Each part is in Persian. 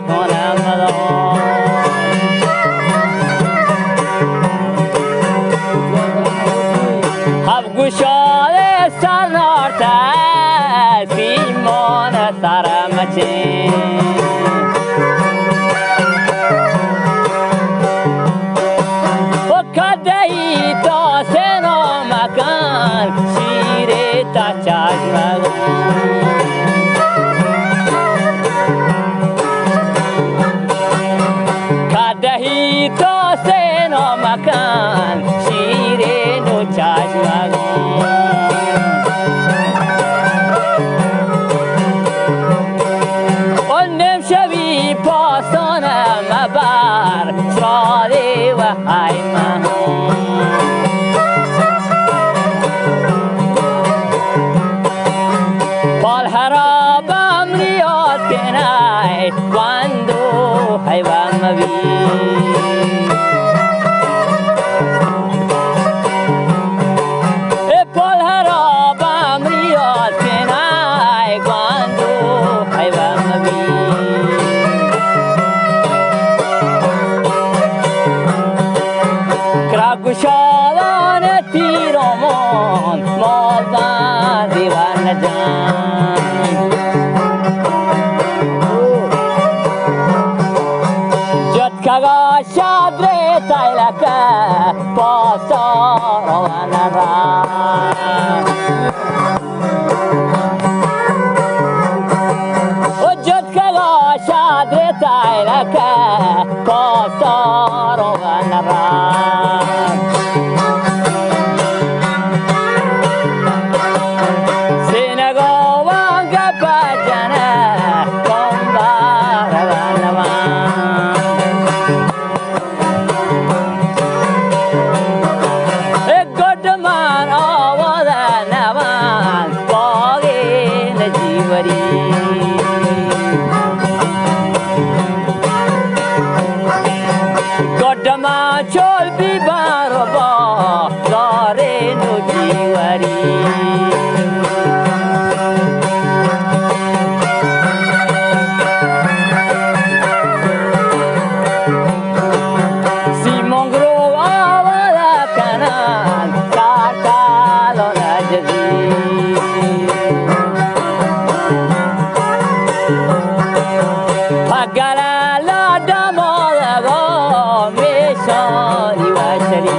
خونم هب گشاد سر نارته سیمان سرم چین کدهی تا سنا مکان شیر تا چشم کدهی تا سنا مکان شیر نو چشم اونم شوی پاسانم بر شاده و حیمه پال حرابم ریاد کنای واندو حیوان مبی پال حرابم ریاد کنای واندو حیوان مبی گشادان تیرمان مازن دیوان جان جد کگا شادر تایلکه پاسا روان را جد کگا شادر تایلکه پاسا روان را Godama chol bi baroba dare no jiwari Simongro awala kanan kakalo najdi Pagala la damolago Shari wa shari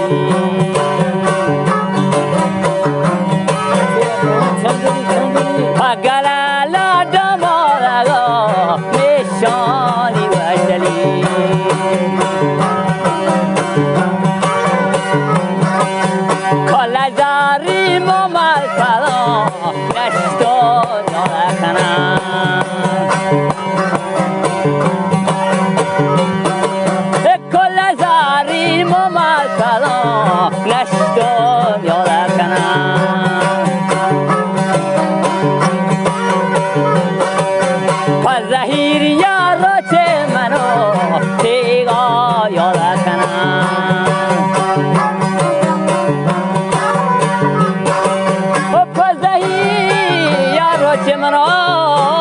Pagala la damolago me shari wa shari Kola zari mo mal kalo nashto nola kana Momal kalo nashto yola kana Pazahir yaro che mano tega yola kana Pazahir yaro che mano